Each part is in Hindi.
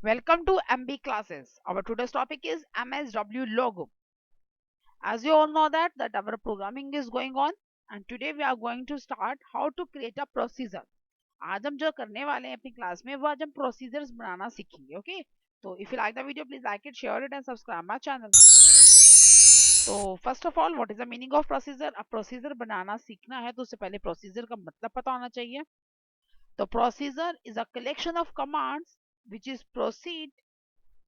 Welcome to MB classes. Our today's topic is MSW logo. As you all know that our programming is going on and today we are going to start how to create a procedure. आज हम जो करने वाले हैं अपनी क्लास में वो आज हम प्रोसीजर्स बनाना सीखेंगे ओके तो if you like the video please like it share it and subscribe my channel तो first of all what is the meaning of procedure अब प्रोसीजर बनाना सीखना है तो उससे पहले प्रोसीजर का मतलब पता होना चाहिए तो procedure is a collection of commands which is proceed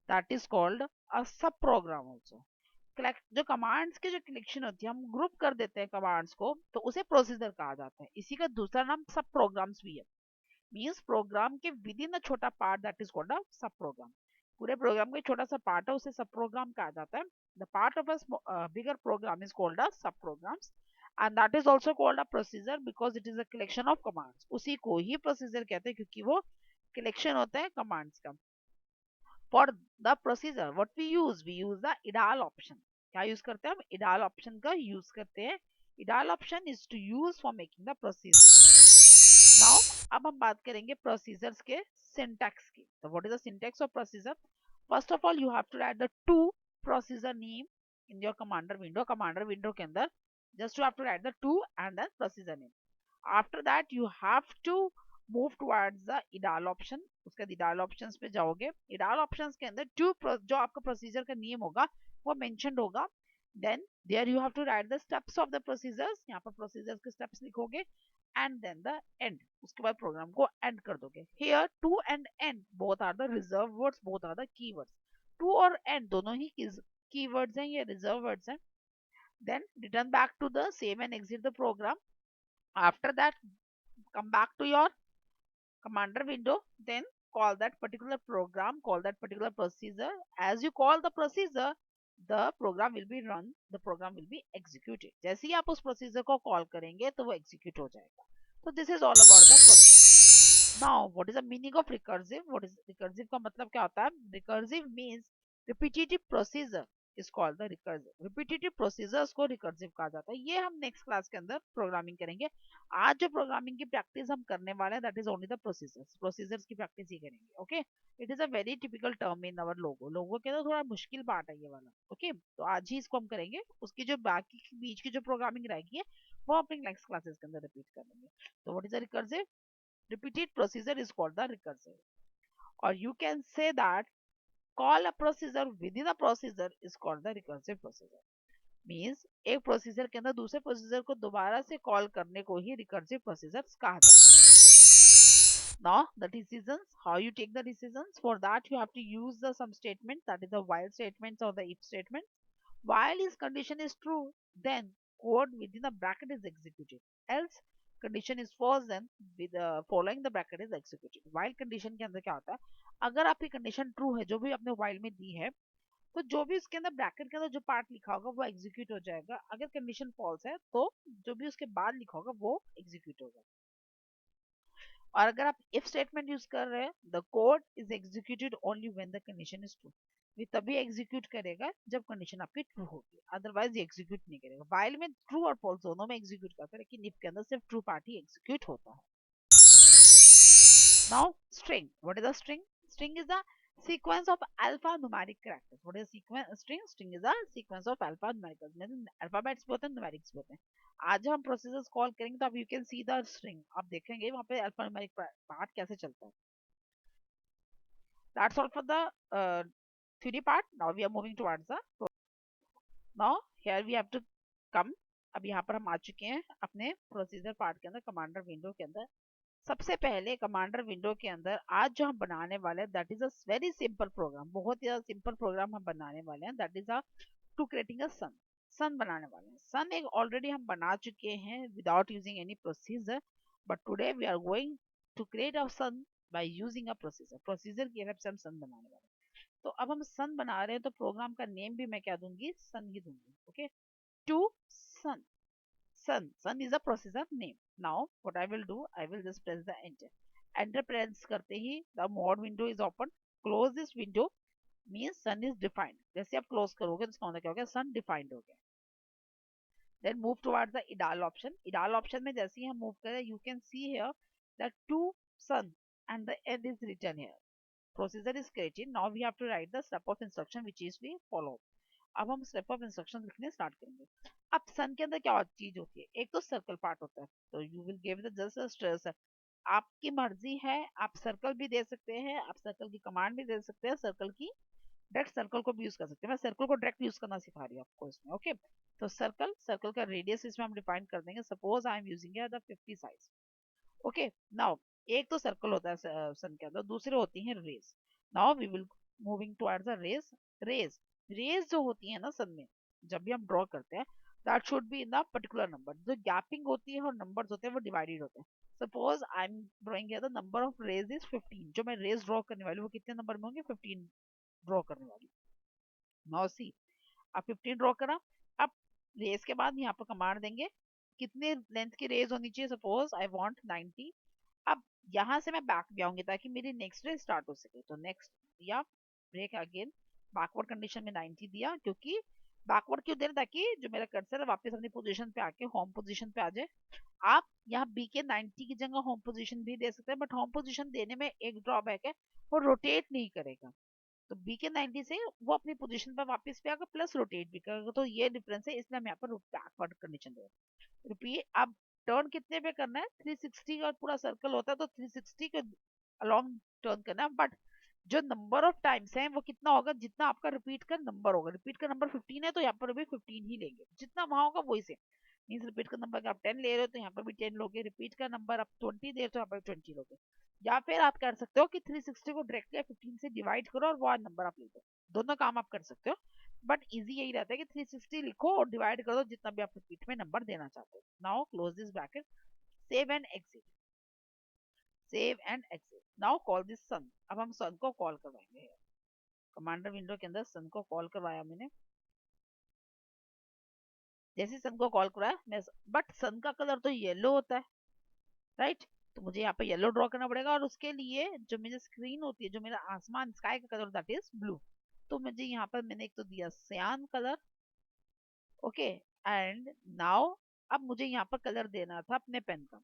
that is called a सब प्रोग्राम आल्सो जो कमांड्स के जो कलेक्शन होती है हम ग्रुप कर देते हैं कमांड्स को तो उसे प्रोसीजर कहा जाता है इसी का दूसरा नाम सब प्रोग्राम्स भी है मींस प्रोग्राम के विद इन अ छोटा part that is called a सब प्रोग्राम पूरे प्रोग्राम का छोटा सा पार्ट है उसे सब प्रोग्राम कहा जाता है the part of a bigger program is called a sub programs and that is also called a procedure because it is a collection of commands उसी को ही प्रोसीजर कहते हैं क्योंकि वो कलेक्शन होता है कमांड्स का for the procedure what we use the edall option क्या यूज करते हैं हम इडाल ऑप्शन का यूज करते हैं edall option is to use for making the procedure now अब हम बात करेंगे प्रोसीजर्स के सिंटैक्स की तो what is the syntax of procedure first of all you have to write the to procedure name in your commander window के अंदर just you have to write the to and then procedure name after that you have to move towards the edall option उसके इडाल ऑप्शंस पे जाओगे इडाल ऑप्शंस के अंदर टू जो आपका प्रोसीजर का नेम होगा वो मेंशन्ड होगा then there you have to write the steps of the procedures यहाँ पर प्रोसीजर्स के स्टेप्स लिखोगे एंड देन द एंड उसके बाद प्रोग्राम को एंड कर दोगे here to and end both are the reserved words both are the keywords to और एंड दोनों ही कीवर्ड्स हैं ये रिजर्व वर्ड्स हैं then return back to the same and exit the program after that come back to your commander window then call that particular program call that particular procedure as you call the procedure the program will be run the program will be executed जैसे ही आप उस प्रोसीजर को कॉल करेंगे तो वो एग्जीक्यूट हो जाएगा तो this is all about the procedure now what is the meaning of recursive what is recursive का मतलब क्या होता है recursive means repetitive procedure is called the recursive repetitive procedures को रिकर्सिव कहा जाता है ये हम नेक्स्ट क्लास के अंदर प्रोग्रामिंग करेंगे आज जो प्रोग्रामिंग की प्रैक्टिस हम करने वाले हैं that is only the procedures की प्रैक्टिस ही करेंगे okay it is a very typical term in our Logo के तो थोड़ा मुश्किल पार्ट है ये वाला ओके तो आज ही इसको हम करेंगे उसकी जो बाकी बीच की जो प्रोग्रामिंग रहेगी है वो अपने नेक्स्ट क्लासेस के अंदर रिपीट कर लेंगे तो what is the recursive repeated procedure is called the recursive or you can say that call a procedure within a procedure is called the recursive procedure means एक प्रोसीजर के अंदर दूसरे प्रोसीजर को दोबारा से कॉल करने को ही रिकर्सिव प्रोसीजर्स कहा जाता है now the decisions how you take the decisions for that you have to use the some statement that is the while statements or the if statement while his condition is true then code within the bracket is executed else condition is false then with following the bracket is executed while condition के अंदर क्या होता है अगर आपकी कंडीशन ट्रू है जो भी आपने while में दी है तो जो भी उसके अंदर ब्रैकेट के अंदर जो पार्ट लिखा होगा वो एग्जीक्यूट हो जाएगा अगर कंडीशन फॉल्स है तो जो भी उसके बाद लिखा होगा वो एग्जीक्यूट होगा और अगर आप इफ स्टेटमेंट यूज कर रहे हैं the code is executed only when the condition is true ये तभी एग्जीक्यूट करेगा जब कंडीशन आपकी ट्रू होगी अदरवाइज ये एग्जीक्यूट नहीं करेगा वाइल में ट्रू और फॉल्स दोनों में एग्जीक्यूट करता है लेकिन इफ के अंदर सिर्फ ट्रू पार्ट ही एग्जीक्यूट होता है Now, string. What is a string? String is a sequence of alphanumeric characters. What is a sequence? String? String is a sequence of alphanumeric characters. मतलब alphabets भी होते हैं, numerics भी होते हैं. आज हम procedures call करेंगे तो आप you can see the string. आप देखेंगे वहाँ पे alphanumeric part कैसे चलता है. That's all for the theory part. Now we are moving towards the. Now here we have to come. अब यहाँ पर हम आ चुके हैं अपने प्रोसीजर पार्ट के अंदर कमांडर विंडो के अंदर सबसे पहले कमांडर विंडो के अंदर आज जो हम बनाने वाले हैं that is a very simple program बहुत ही सिंपल प्रोग्राम हम बनाने वाले हैं that is a to creating a sun sun बनाने वाले हैं सन एक ऑलरेडी हम बना चुके हैं without using any procedure but today we are going to create a sun by using a procedure procedure की हेल्प से हम सन बनाने वाले हैं तो अब हम सन बना रहे हैं तो प्रोग्राम का नेम भी मैं क्या दूंगी सन ही दूंगी okay to sun sun is a processor name now what I will do I will just press the enter press करते ही the mod window is open close this window means sun is defined जैसे आप close करोगे तो इसका मतलब क्या हो गया sun defined हो गया then move towards the idal option में जैसे ही हम move करें you can see here that two sun and the end is written here procedure is created, now we have to write the step of instruction which is we follow. अब हम स्टेप ऑफ इंस्ट्रक्शन लिखने स्टार्ट करेंगे। अब सन के अंदर क्या चीज होती है, एक तो सर्कल पार्ट होता है, तो you will give the just stress. आपकी मर्जी है, आप सर्कल भी दे सकते हैं, आप सर्कल की कमांड भी दे सकते हैं, सर्कल की डायरेक्ट सर्कल को भी यूज कर सकते हैं। मैं सर्कल को डायरेक्ट यूज करना सिखा रही हूँ आपको इसमें। ओके, तो सर्कल, सर्कल का रेडियस इसमें हम डिफाइन कर देंगे। Suppose I am using the 50 size. Okay, now एक तो सर्कल होता है सन के अंदर, दूसरे होती है rays. Now we will moving towards the rays. Rays, rays जो होती है ना सन में, जब भी हम ड्रॉ करते हैं, that should be in the particular number. जो गैपिंग होती है और नंबर्स होते हैं वो डिवाइडेड होते हैं। Suppose I am drawing here the number of rays is 15। जो मैं रेज ड्रॉ करने वाली हूँ वो कितने नंबर में होंगे, 15 ड्रॉ करने वाली। नाउ सी, आप 15 ड्रॉ करा। अब रेज के बाद यहाँ पर कमांड देंगे कितने लेंथ की रेज होनी चाहिए। Suppose I want 90। अब यहाँ से मैं बैक भी आऊंगी ताकि मेरी नेक्स्ट रेज स्टार्ट हो सके। तो नेक्स्ट दिया, ब्रेक अगेन, बैकवर्ड कंडीशन में 90 दिया, क्योंकि बैकवर्ड क्यों दे रहे, ताकि जो मेरा कर्सर है वापस अपनी पोजीशन पे आके होम पोजीशन पे आ जाए। आप यहाँ बी के 90 की जगह होम पोजीशन भी दे सकते हैं, बट होम पोजीशन देने में एक ड्रॉबैक है, वो रोटेट नहीं करेगा। तो बी के 90 से वो अपनी पोजीशन पर वापस पे आकर प्लस रोटेट भी करेगा। तो ये डिफरेंस है, इसलिए हम यहाँ पर बैकवर्ड कंडीशन दे रहे हैं। रिपीट, अब टर्न कितने पे करना है, 360 का पूरा सर्कल होता है तो 360 के अलोंग टर्न करना है। बट जो नंबर ऑफ टाइम्स है वो कितना होगा, जितना आपका रिपीट का नंबर होगा। रिपीट का नंबर 15 है तो यहाँ पर भी 15 ही लेंगे, जितना वहां होगा वही से। मीन्स रिपीट का नंबर आप 10 ले रहे हो तो यहाँ पर भी 10 लोगे, रिपीट का नंबर आप 20 दे रहे हो तो यहाँ पर 20 लोगे। या फिर आप कर सकते हो कि 360 को डायरेक्टली 15 से डिवाइड करो और वो नंबर आप ले दो। दोनों काम आप कर सकते हो, बट इजी यही रहता है कि 360 लिखो और डिवाइड कर दो जितना भी आप रिपीट में नंबर देना चाहते हो। Now close this bracket, save and exit, save and exit. Now call this sun. अब हम सन को कॉल करवाएंगे। कमांडर विंडो के अंदर सन को कॉल करवाया मैंने। जैसे सन को कॉल कराया मैं, बट सन का कलर तो येलो होता है, राइट? तो मुझे यहाँ पे येलो ड्रॉ करना पड़ेगा, और उसके लिए जो मेरी स्क्रीन होती है, जो मेरा आसमान स्काई का कलर दैट इज ब्लू। तो मुझे यहाँ पर मैंने एक तो दिया सियान कलर। ओके, एंड नाउ अब मुझे यहाँ पर कलर देना था अपने पेन का।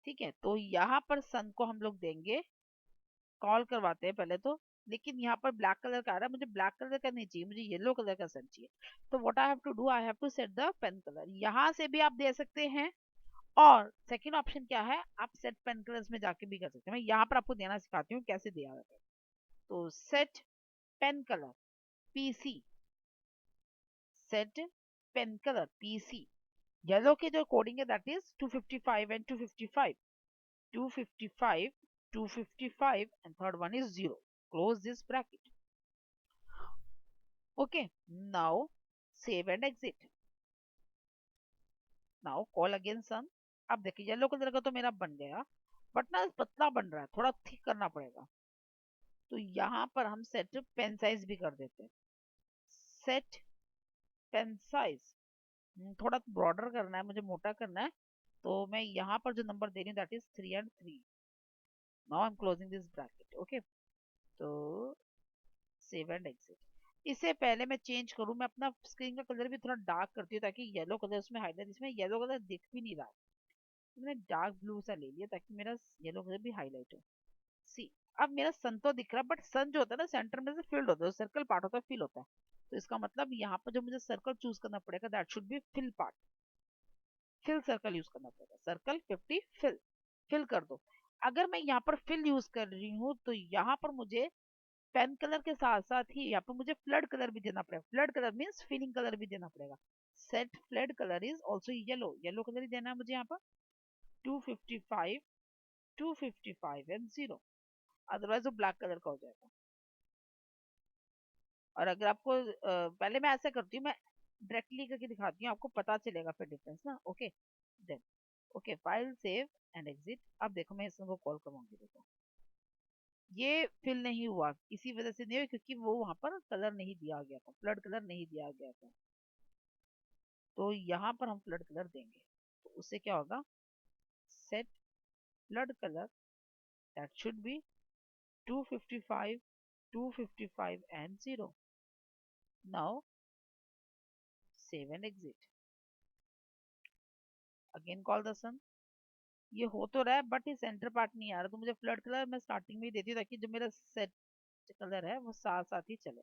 ठीक है, तो यहाँ पर सन को हम लोग देंगे, कॉल करवाते हैं पहले तो। लेकिन यहाँ पर ब्लैक कलर का आ रहा है, मुझे ब्लैक कलर का नहीं चाहिए, मुझे येलो कलर का सन चाहिए। तो what I have to do, I have to set the pen colour. यहाँ से भी आप दे सकते हैं, और सेकंड ऑप्शन क्या है, आप सेट पेन कलर्स में जाके भी कर सकते हैं। मैं यहाँ पर आपको देना सिखाती हूँ कैसे दिया जाता है। तो set pen colour PC, set pen colour PC. Yellow के जो कोडिंग है that is 255 and 255, 255, 255 and third one is 0. Close this bracket. Okay, now save and exit. Now call again sun. अब देखिए येलो कलर का तो मेरा बन गया, बट ना पतला बन रहा है, थोड़ा थिक करना पड़ेगा। तो यहाँ पर हम सेट पेन साइज भी कर देते हैं। सेट पेन साइज, थोड़ा ब्रॉडर करना है मुझे, मोटा करना है। तो मैं यहाँ पर जो नंबर दे रही हूँ that is 3 and 3. Now I am closing this bracket. Okay, तो सेव एंड एग्जिट। इससे पहले मैं चेंज करूँ, मैं अपना स्क्रीन का कलर भी थोड़ा डार्क करती हूँ ताकि येलो कलर उसमें हाईलाइट, इसमें येलो कलर दिख भी नहीं रहा है, तो मैंने डार्क ब्लू सा ले लिया ताकि मेरा येलो कलर भी हाईलाइट हो। सी, अब मेरा सन तो दिख रहा है, बट सन जो होता है ना सेंटर में से फील्ड होता है, सर्कल पार्ट होता है, फिल होता है। तो इसका मतलब यहाँ पर जो मुझे सर्कल चूज करना पड़ेगा that should be fill part. Fill circle use करना पड़ेगा, सर्कल 50 फिल, फिल कर दो। अगर मैं यहाँ पर फिल यूज कर रही हूँ तो यहाँ पर मुझे पेन कलर के साथ साथ ही यहाँ पर मुझे फ्लड कलर भी देना पड़ेगा। Flood colour means filling colour भी देना पड़ेगा। Set flood colour is also yellow, yellow colour ही देना है मुझे यहाँ पर। 255, 255 एंड 0, अदरवाइज वो ब्लैक कलर का हो जाएगा। और अगर आपको पहले मैं ऐसा करती हूँ, मैं डायरेक्टली करके दिखाती हूँ, आपको पता चलेगा फिर डिफरेंस ना। Okay then, okay file save and exit. अब देखो मैं इसको कॉल करवाऊंगी। देखो ये फिल नहीं हुआ, इसी वजह से नहीं हुआ क्योंकि वो वहां पर कलर नहीं दिया गया था, फ्लड कलर नहीं दिया गया था। तो यहाँ पर हम फ्लड कलर देंगे, तो उससे क्या होगा, set flood colour that should B 255, 255 and 0. Now save and exit. Again call the sun. ये हो तो रहा है बट ये सेंटर पार्ट नहीं आ रहा, तो मुझे फ्लड कलर मैं स्टार्टिंग में ही देती हूँ ताकि जो मेरा सेट कलर है वो साथ साथ ही चले।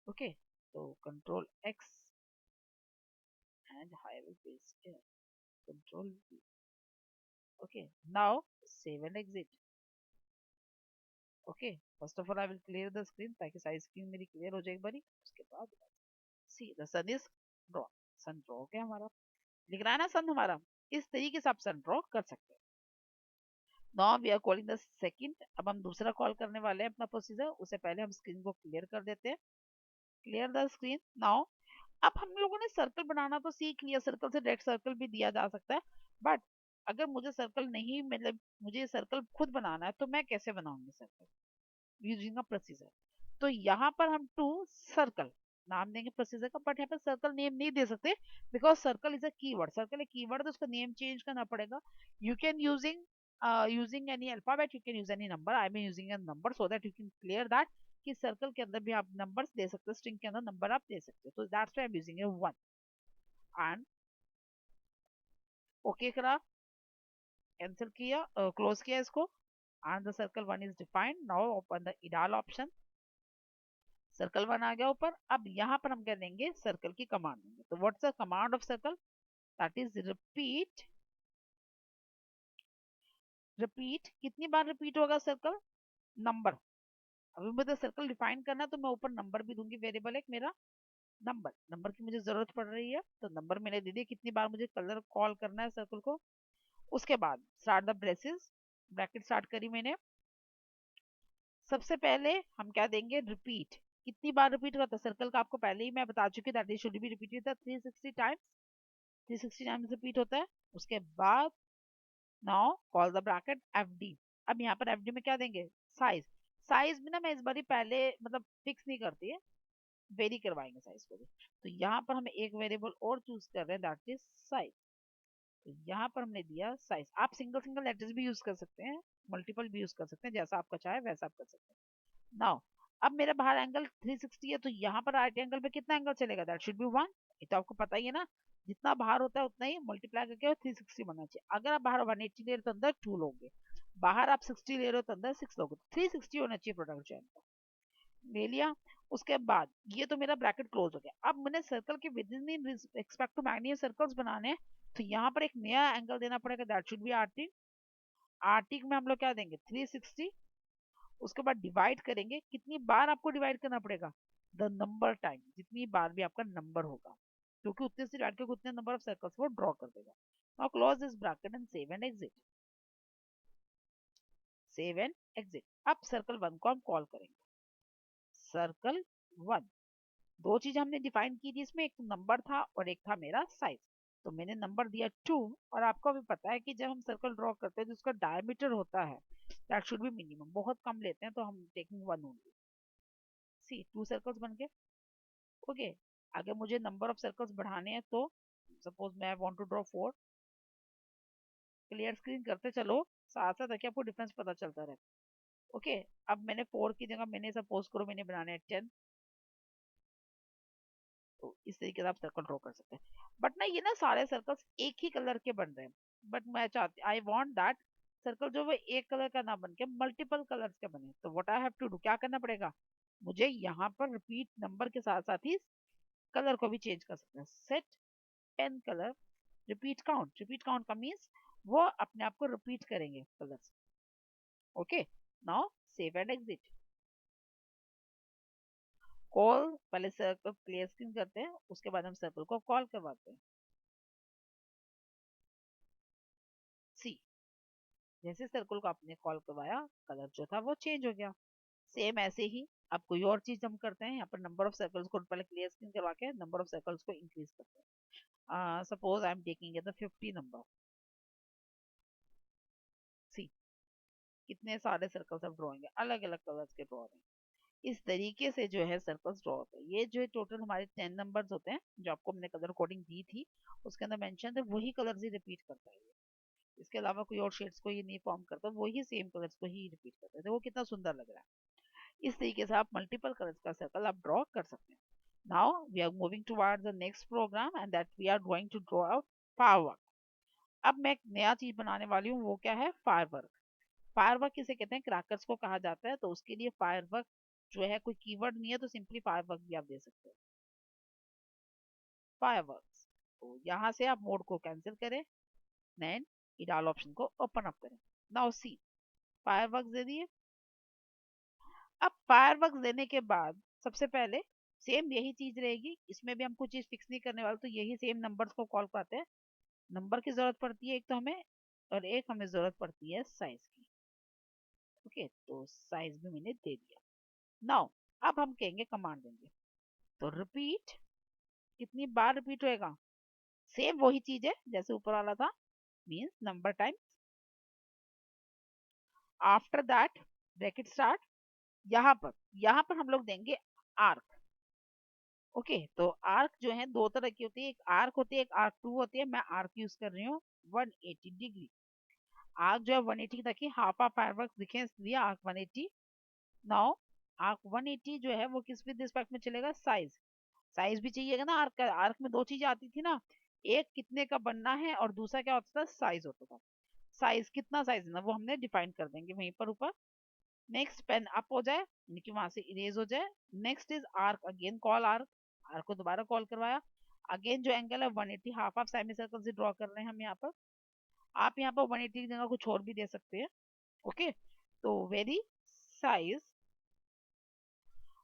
ओके, तो control x and I will paste here. Control V. Okay, now save and exit. Okay, first of all I will clear the screen ताकि सारी स्क्रीन मेरी क्लियर हो जाए एक बारी। उसके बाद see the sun is draw, sun draw हो गया हमारा, लिख रहा है ना सन हमारा। इस तरीके से आप सन ड्रॉ कर सकते हैं। Now we are calling the second. अब हम दूसरा कॉल करने वाले हैं अपना प्रोसीजर, उससे पहले हम स्क्रीन को क्लियर कर देते हैं। Clear the screen now. अब हम लोगों ने सर्कल बनाना तो सीख लिया, सर्कल से डायरेक्ट सर्कल भी दिया जा सकता है, बट अगर मुझे सर्कल नहीं, मतलब मुझे सर्कल खुद बनाना है तो मैं कैसे बनाऊंगी सर्कल यूजिंग अ प्रोसीजर। तो यहाँ पर हम टू सर्कल नाम देंगे प्रोसीजर का, बट यहाँ पर सर्कल नेम नहीं दे सकते because circle is a keyword. Circle एक कीवर्ड तो उसका नेम चेंज करना पड़ेगा। You can using any alphabet, you can use any number, I am using a number so that you can clear that कि सर्कल के अंदर भी आप नंबर्स दे सकते हो, स्ट्रिंग के अंदर नंबर आप दे सकते हो, तो that's why I am using a 1 and okay करा, कैंसिल किया, क्लोज किया इसको and the circle 1 is defined. Now open the edall option, circle 1 आ गया ऊपर। अब यहाँ पर हम क्या देंगे, सर्कल की कमांड देंगे। तो what's the command of circle, that is repeat. Repeat कितनी बार रिपीट होगा सर्कल, नंबर। अभी मुझे सर्कल डिफाइन करना है तो मैं ऊपर नंबर भी दूंगी, वेरिएबल एक मेरा नंबर, नंबर की मुझे जरूरत पड़ रही है तो नंबर मैंने दे दिया, कितनी बार मुझे कलर कॉल करना है सर्कल को। उसके बाद start the braces, bracket start करी मैंने। सबसे पहले हम क्या देंगे, रिपीट। कितनी बार रिपीट करता है सर्कल का, आपको पहले ही मैं बता चुकी that it should be repeated 360 times, 360 times repeat होता है। उसके बाद now call the bracket FD. अब यहाँ पर एफडी में क्या देंगे, साइज। साइज में ना मैं इस बारी पहले मतलब फिक्स नहीं करती है, वेरी करवाएंगे साइज को भी। तो यहाँ पर हम एक वेरिएबल और चूज कर रहे हैं दैट इज साइज। तो यहाँ पर हमने दिया साइज। आप सिंगल सिंगल लेटर्स भी यूज कर सकते हैं, मल्टीपल भी यूज कर सकते हैं, जैसा आपका चाहे वैसा आप कर सकते हैं। नाउ अब मेरा बाहर एंगल 360 है, तो यहाँ पर राइट एंगल पे कितना एंगल चलेगा, दैट शुड बी 1। ये तो आपको पता ही है ना, जितना बाहर होता है उतना ही मल्टीप्लाई करके 360 बनना चाहिए। अगर आप बाहर 180 ले रहे हो तो अंदर 2 लोगे, बाहर आप 60 ले रहे हो तो अंदर 6 लोगे, 360 होना चाहिए प्रोडक्ट जो है, ले लिया। उसके बाद ये तो मेरा ब्रैकेट क्लोज हो गया। अब मैंने सर्कल के with in respect to magnific circles बनाने हैं, तो यहाँ पर एक नया एंगल देना पड़ेगा, that should B Arctic. Arctic में हम लोग क्या देंगे, 360। उसके बाद डिवाइड करेंगे, कितनी बार आपको डिवाइड करना पड़ेगा, द नंबर टाइम, जितनी बार भी आपका नंबर होगा, क्योंकि उतने से डिवाइड करके उतने नंबर ऑफ सर्कल्स वो ड्रॉ कर देगा। Now close this bracket and save and exit. Save and exit. अब सर्कल 1 को हम कॉल करेंगे। सर्कल 1, दो चीज हमने डिफाइन की थी इसमें, एक नंबर था और एक था मेरा साइज। तो मैंने नंबर दिया 2, और आपको भी पता है कि जब हम सर्कल ड्रॉ करते हैं तो उसका डायमीटर होता है दैट शुड बी मिनिमम, बहुत कम लेते हैं तो हम टेकिंग 1 ओनली। सी 2 सर्कल्स बन गए। ओके, अगर मुझे नंबर ऑफ सर्कल्स बढ़ाने हैं तो सपोज मैं want to draw 4, clear screen करते चलो साथ साथ ताकि आपको डिफरेंस पता चलता रहे। ओके, अब मैंने 4 की जगह मैंने सपोज करो मैंने बनाने हैं 10, तो इस तरीके से आप सर्कल ड्रॉ कर सकते हैं। बट ना ये ना सारे सर्कल्स एक ही कलर के बन रहे हैं, बट मैं चाहती आई वांट दैट सर्कल जो वो एक कलर का ना बन के मल्टीपल कलर्स के बने। तो what I have to do, क्या करना पड़ेगा मुझे, यहाँ पर रिपीट नंबर के साथ साथ ही कलर को भी चेंज कर सकते हैं। Set pen colour repeat count, repeat count का मीन्स वो अपने आप को रिपीट करेंगे colours. Okay, now save and exit. Call, पहले सर्कल क्लियर स्क्रीन करते हैं, उसके बाद हम सर्कल को कॉल करवाते हैं। सी, जैसे सर्कल को आपने कॉल करवाया कलर जो था वो चेंज हो गया। सेम ऐसे ही अब कोई और चीज हम करते हैं, यहाँ पर नंबर ऑफ सर्कल्स को पहले क्लियर स्क्रीन करवा के नंबर ऑफ सर्कल्स को इंक्रीज करते हैं। Suppose I am taking the 50 number. See, कितने सारे सर्कल्स अब ड्रॉइंग है, अलग अलग कलर्स के ड्रॉ हैं। इस तरीके से जो है सर्कल्स ड्रॉ होते हैं। ये जो टोटल हमारे 10 नंबर्स होते हैं जो आपको हमने कलर कोडिंग दी थी उसके अंदर मेंशन थे, वही कलर्स ही रिपीट करता है ये। इसके अलावा कोई और शेड्स को ये नहीं फॉर्म करता, वही सेम कलर्स को ही रिपीट करते थे। वो कितना सुंदर लग रहा है। इस तरीके से आप मल्टीपल कलर्स का सर्कल आप ड्रॉ कर सकते हैं। Now we are moving towards the next program and that we are going to draw out firework. अब मैं एक नया चीज बनाने वाली हूँ, वो क्या है, फायरवर्क। फायरवर्क किसे कहते हैं, क्रैकर्स को कहा जाता है। तो उसके लिए फायरवर्क जो है कोई कीवर्ड नहीं है, तो सिंपली फायरवर्क भी आप दे सकते हो, फायरवर्क्स। तो यहाँ से आप मोड को कैंसिल करें, देन इडाल ऑप्शन को ओपन अप करें। नाउ सी, फायरवर्क्स दे दिए। अब फायरवर्क्स देने के बाद सबसे पहले सेम यही चीज रहेगी, इसमें भी हम कुछ चीज फिक्स नहीं करने वाले, तो यही सेम नंबर्स को कॉल करते हैं। नंबर की जरूरत पड़ती है एक तो हमें, और एक हमें जरूरत पड़ती है साइज की। ओके, तो साइज भी मैंने दे दिया। नाउ अब हम कहेंगे, कमांड देंगे, तो रिपीट, कितनी बार रिपीट होएगा, सेम वही चीज है जैसे ऊपर वाला था, means number time. After that bracket start, यहाँ पर हम लोग देंगे आर्क। ओके, तो आर्क जो है दो तरह की होती है, एक आर्क होती है, एक आर्क टू होती है। मैं आर्क यूज कर रही हूँ 180 डिग्री। आर्क जो है 180, ताकि हाफ ऑफ फायरवर्क दिखे इसलिए आर्क 180। नाउ आर्क 180 जो है वो किस विद रिस्पेक्ट में चलेगा, साइज। साइज भी चाहिएगा ना, आर्क का, आर्क में दो चीजें आती थी ना, एक कितने का बनना है और दूसरा क्या होता था, साइज होता था। साइज कितना साइज है ना वो हमने डिफाइन कर देंगे वहीं पर ऊपर। नेक्स्ट पेन अप हो जाए, यानी कि वहां से इरेज हो जाए। Next is arc, again call arc, arc को दोबारा कॉल करवाया। अगेन जो एंगल है 180, हाफ ऑफ सेमी सर्कल से ड्रॉ कर रहे हैं हम यहाँ पर। आप यहाँ पर 180 की जगह कुछ और भी दे सकते हैं। ओके, तो वेरी साइज।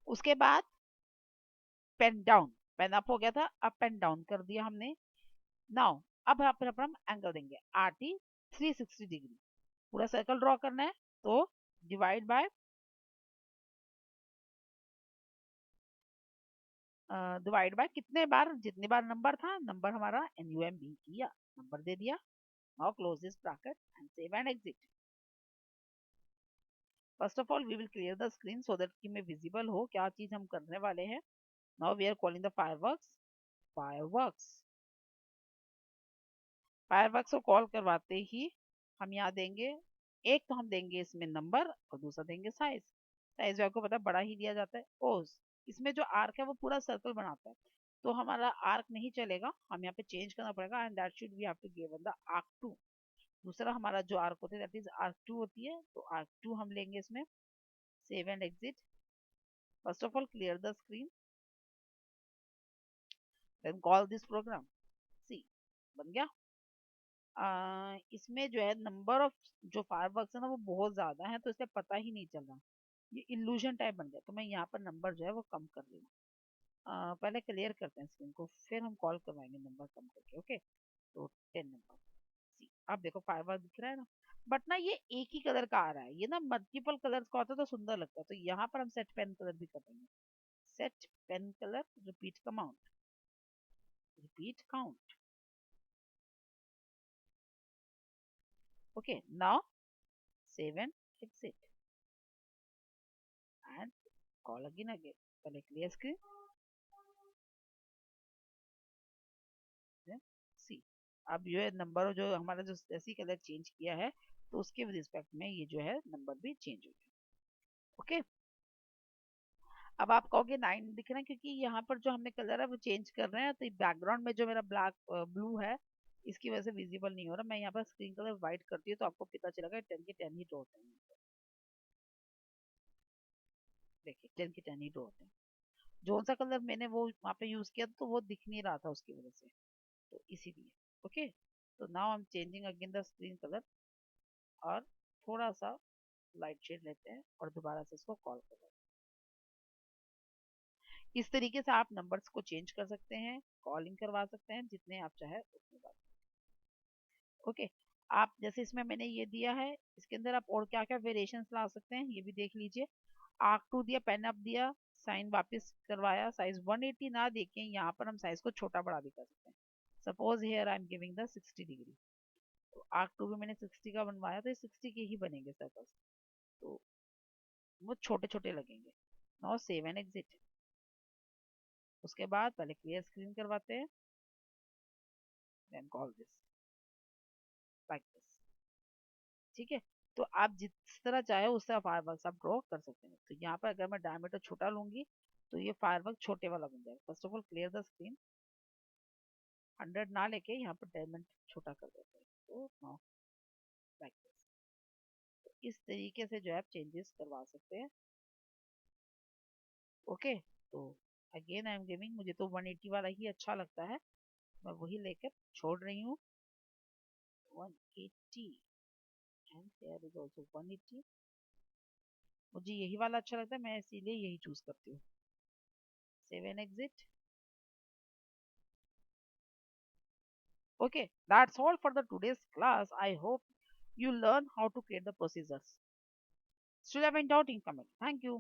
उसके बाद पेन डाउन, पेन अप हो गया था, अब पेन डाउन कर दिया हमने। नाउ अब यहाँ पर हम एंगल देंगे RT 360 डिग्री। पूरा सर्कल ड्रॉ करना है, तो डिवाइड बाय, डिवाइड बाय कितने बार, जितने बार नंबर था, नंबर हमारा NUMB किया, नंबर दे दिया। Now close this bracket and save and exit. First of all we will clear the screen so that कि मैं विजिबल हो क्या चीज हम करने वाले हैं। Now we are calling the fireworks, fireworks. Fireworks को कॉल करवाते ही हम यहाँ देंगे, एक तो हम देंगे इसमें नंबर और दूसरा देंगे साइज। साइज आपको पता है बड़ा ही दिया जाता है। ओस, इसमें जो आर्क है वो पूरा सर्कल बनाता है, तो हमारा आर्क नहीं चलेगा, हम यहाँ पे चेंज करना पड़ेगा, and that should we have to given the arc two. दूसरा हमारा जो आर्क होती है दैट इज आर्क टू होती है, तो आर्क टू हम लेंगे इसमें। Save and exit. First of all clear the screen, then call this program. See, बन गया। इसमें जो है नंबर ऑफ जो फायरवर्क्स है ना वो बहुत ज्यादा है, तो इसलिए पता ही नहीं चल रहा, ये इल्यूजन टाइप बन गया। तो मैं यहाँ पर नंबर जो है वो कम कर रही हूँ। पहले क्लियर करते हैं स्क्रीन को, फिर हम कॉल करवाएंगे नंबर कम करके। ओके, तो 10 नंबर। सी, अब देखो फायरवर्क दिख रहा है ना, बट ना ये एक ही कलर का आ रहा है, ये ना मल्टीपल कलर्स का होता है तो सुंदर लगता है। तो यहाँ पर हम सेट पेन कलर भी कर देंगे, set pen colour, repeat count, repeat count. Okay, now save and exit and call again. पहले क्लियर स्क्रीन, सी। अब जो है नंबर जो हमारा जो जैसी कलर चेंज किया है, तो उसके रिस्पेक्ट में ये जो है नंबर भी चेंज हो गया। ओके, अब आप कहोगे 9 दिख रहा है, क्योंकि यहाँ पर जो हमने कलर है वो चेंज कर रहे हैं, तो बैकग्राउंड में जो मेरा ब्लैक ब्लू है इसकी वजह से विजिबल नहीं हो रहा। मैं यहाँ पर स्क्रीन कलर व्हाइट करती हूँ तो आपको पता चलेगा 10 के 10 ही ड्रॉ होते हैं। देखिए 10 के 10 ही ड्रॉ होते हैं। जो सा कलर मैंने वो वहाँ पे यूज किया तो वो दिख नहीं रहा था उसकी वजह से, तो इसीलिए। ओके, तो now I am changing again the screen colour, और थोड़ा सा लाइट शेड लेते हैं और दोबारा से इसको कॉल करते हैं। इस तरीके से आप नंबर्स को चेंज कर सकते हैं, कॉलिंग करवा सकते हैं, जितने आप चाहे उतने बार। ओके, आप जैसे इसमें मैंने ये दिया है, इसके अंदर आप और क्या क्या वेरिएशंस ला सकते हैं ये भी देख लीजिए। आर्क टू दिया, पेन अप दिया, साइन वापस करवाया, साइज 180 ना देखें, यहाँ पर हम साइज को छोटा बड़ा भी कर सकते हैं। Suppose here I am giving the 60 degree, तो आर्क टू भी मैंने 60 का बनवाया, तो 60 के ही बनेंगे सर्कल्स, तो वो छोटे छोटे लगेंगे। Now save and exit. उसके बाद पहले क्लियर स्क्रीन करवाते हैं, then call this like this. ठीक है, तो आप जिस तरह चाहे उस तरह फायरवर्क आप ड्रॉ कर सकते हैं। तो यहाँ पर अगर मैं डायमीटर छोटा लूंगी तो ये फायरवर्क छोटे वाला बन जाएगा। First of all clear the screen, 100 ना लेके यहाँ पर डायमीटर छोटा कर देते हैं, तो लाइक दिस। इस तरीके से जो है चेंजेस करवा सकते हैं। ओके, तो अगेन आई एम गिविंग, मुझे तो 180 वाला ही अच्छा लगता है, मैं वही लेकर छोड़ रही हूँ। 180 एंड हियर इज आल्सो 180, मुझे यही वाला अच्छा लगता है, मैं इसीलिए यही चूज करती हूँ। Save and exit. Okay, that's all for the today's class. I hope you learn how to create the procedures. Still haven't doubt in comment. Thank you.